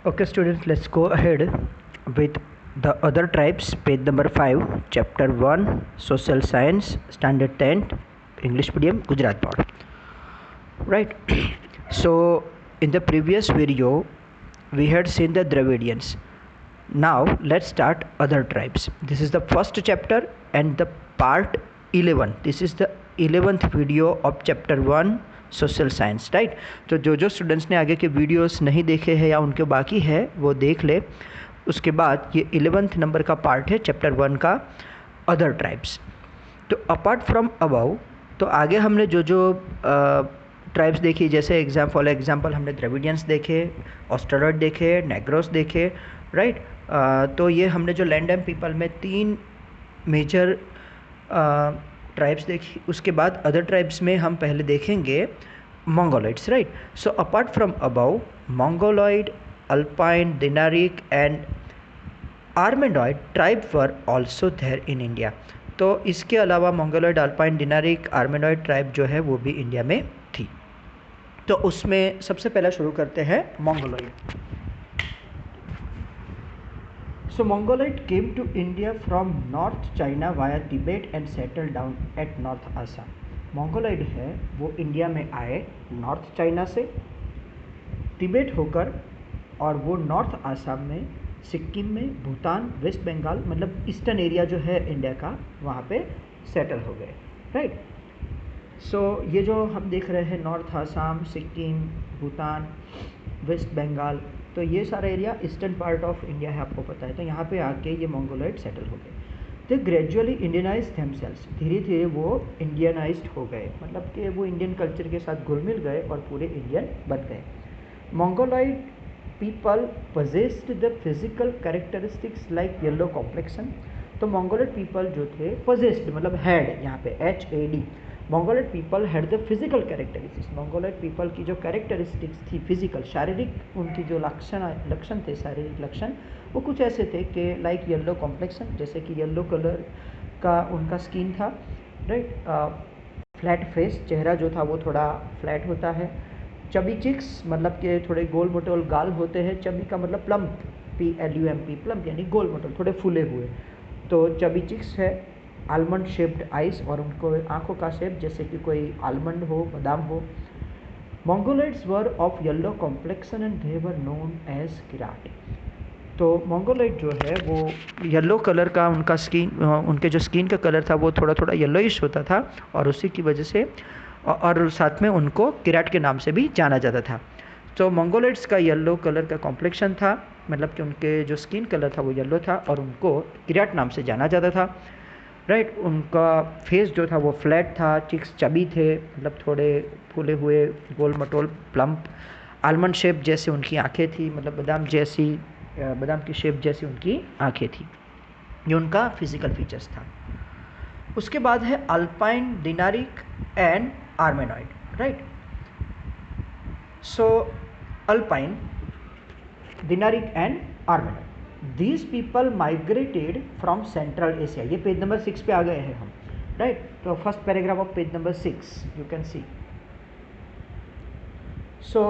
Okay, students, let's go ahead with the other tribes, page number 5, chapter 1, social science, standard 10, English medium, Gujarat board. Right. So in the previous video we had seen the Dravidians. Now let's start other tribes. This is the first chapter and the part 11. This is the 11th video of chapter 1 social science, right. तो जो students ने आगे के videos नहीं देखे हैं या उनके बाकी है वो देख ले. उसके बाद ये 11th नंबर का पार्ट है चैप्टर 1 का, अदर ट्राइब्स. तो अपार्ट फ्रॉम अबव, तो आगे हमने जो ट्राइब्स देखी, जैसे फॉर एग्जांपल हमने द्रविडियंस देखे, ऑस्ट्रोलॉइड देखे, नेग्रोस देखे, राइट. तो ये हमने जो लैंड एंड पीपल में 3 मेजर ट्राइब्स देखी. उसके बाद अदर ट्राइब्स में हम पहले देखेंगे Mongoloids, right. So apart from above, Mongoloid, Alpine, Dinaric and Armenoid tribe were also there in India. तो इसके अलावा Mongoloid, Alpine, Dinaric, Armenoid tribe जो है वो भी इंडिया में थी. तो उसमें सबसे पहला शुरू करते हैं Mongoloid. So Mongoloid came to India from North China via Tibet and settled down at North Assam. Mongoloid है वो इंडिया में आए नॉर्थ चाइना से, तिब्बत होकर, और वो नॉर्थ आसाम में, सिक्किम में, भूटान, वेस्ट बंगाल, मतलब ईस्टर्न एरिया जो है इंडिया का, वहाँ पे सेटल हो गए, राइट. सो ये जो हम देख रहे हैं नॉर्थ आसाम, सिक्किम, भूटान, वेस्ट बंगाल, तो ये सारा area eastern part of India है, आपको पता है. तो यहाँ पे आके ये मंगोलॉइड सेटल हो गए. दे ग्रेजुअली इंडियनाइज थेमसेल्स, धीरे धीरे वो इंडियनाइज्ड हो गए, मतलब कि वो इंडियन कल्चर के साथ घुल मिल गए और पूरे इंडियन बन गए. Mongoloid people possessed the physical characteristics like yellow complexion. तो मंगोलॉइड पीपल जो थे, possessed मतलब हैड, यहाँ पे HAD, Mongoloid people had the physical characteristics. Mongoloid people की जो कैरेक्टरिस्टिक्स थी, फिजिकल, शारीरिक, उनकी जो लक्षण थे, शारीरिक लक्षण, वो कुछ ऐसे थे कि लाइक येलो कॉम्प्लेक्शन, जैसे कि येलो कलर का उनका स्किन था, राइट. फ्लैट फेस, चेहरा जो था वो थोड़ा फ्लैट होता है. चबी चिक्स, मतलब कि थोड़े गोल मोटोल गाल होते हैं. चबी का मतलब प्लम्प, PLUMP, प्लम्प यानी गोल मोटोल, थोड़े फूले हुए, तो चबी चिक्स है. आलमंड शेप्ड आइज, और उनको आंखों का शेप जैसे कि कोई आलमंड हो, बादाम हो. Mongoloids were of yellow complexion and they were known as Kirat. तो मंगोलॉइड जो है वो येलो कलर का, उनका स्किन, उनके जो स्किन का कलर था वो थोड़ा थोड़ा येलोइश होता था, और उसी की वजह से, और साथ में उनको किराट के नाम से भी जाना जाता था. तो मंगोलॉइड्स का येलो कलर का कॉम्प्लेक्शन था, मतलब कि उनके जो स्किन कलर था वो येलो था, और उनको किराट नाम से जाना जाता था, राइट. उनका फेस जो था वो फ्लैट था, चिक्स चबी थे, मतलब थोड़े फूले हुए, गोल मटोल, प्लम्प, आलमंड शेप जैसे उनकी आंखें थी, मतलब बादाम की शेप जैसी उनकी आंखें थी. ये उनका फिजिकल फीचर्स था. उसके बाद है Alpine, Dinaric and Armenoid, right. So Alpine, Dinaric and Armenoid, these people migrated from central Asia. ये पेज नंबर 6 पे आ गए हैं हम, राइट. तो first paragraph of page number 6 you can see. So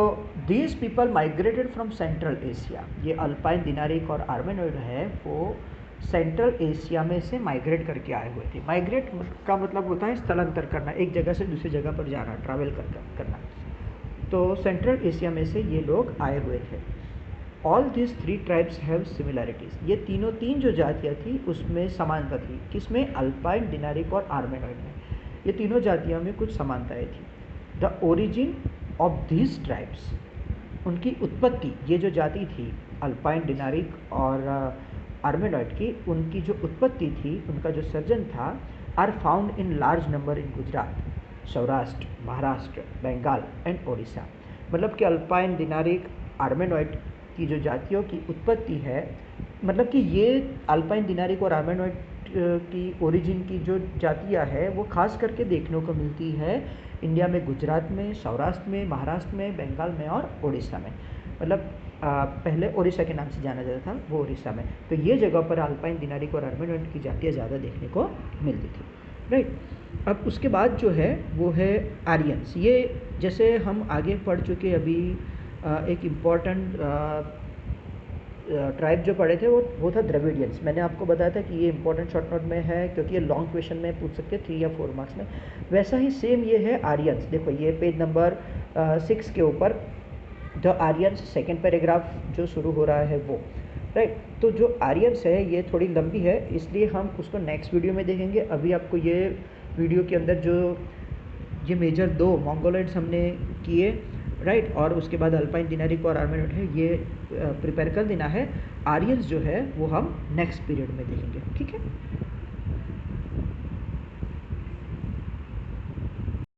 these people migrated from central Asia. ये Alpine, Dinaric और Armenoid है वो सेंट्रल एशिया में से माइग्रेट करके आए हुए थे. माइग्रेट का मतलब होता है स्थलांतर करना, एक जगह से दूसरी जगह पर जाना, ट्रैवल करना. तो सेंट्रल एशिया में से ये लोग आए हुए थे. All this 3 tribes have similarities. ये तीन जो जातियाँ थी उसमें समानता थी. किसमें? अल्पाइन, दिनारिक और आर्मेनॉइड में. ये तीनों जातियों में कुछ समानताएं थी. The origin of this tribes, उनकी उत्पत्ति, ये जो जाति थी अल्पाइन, दिनारिक और आर्मेनॉइड की, उनकी जो उत्पत्ति थी, उनका जो सर्जन था, are found in large number in Gujarat, Saurashtra, Maharashtra, Bengal and Odisha. मतलब कि अल्पाइन, दिनारिक, आर्मेनॉइड की जो जातियों की उत्पत्ति है, मतलब कि ये अल्पाइन, दिनारिक और आर्मेनॉइड की ओरिजिन की जो जातियाँ है वो खास करके देखने को मिलती है इंडिया में, गुजरात में, सौराष्ट्र में, महाराष्ट्र में, बंगाल में और उड़ीसा में. मतलब पहले उड़ीसा के नाम से जाना जाता था, वो उड़ीसा में. तो ये जगह पर अल्पाइन, दिनारिक और आर्मेनॉइड की जातियाँ ज़्यादा देखने को मिलती थी, राइट. अब उसके बाद जो है वो है आर्यंस. ये जैसे हम आगे पढ़ चुके, अभी एक इम्पॉर्टेंट ट्राइब जो पढ़े थे वो था द्रविडियंस। मैंने आपको बताया था कि ये इंपॉर्टेंट शॉर्ट नोट में है क्योंकि ये लॉन्ग क्वेश्चन में पूछ सकते हैं 3 या 4 मार्क्स में। वैसा ही सेम ये है आर्यंस। देखो ये पेज नंबर 6 के ऊपर द आर्यंस सेकेंड पैराग्राफ जो शुरू हो रहा है वो, राइट। तो जो आर्यंस है ये थोड़ी लंबी है, इसलिए हम उसको नेक्स्ट वीडियो में देखेंगे। अभी आपको ये वीडियो के अंदर जो ये मेजर 2 मंगोलॉइड्स हमने किए, राइट, और उसके बाद अल्पाइन डिनारिक और आर्मेनोइड है, ये प्रिपेयर कर देना है। आर्यंस जो है वो हम नेक्स्ट पीरियड में देखेंगे, ठीक है।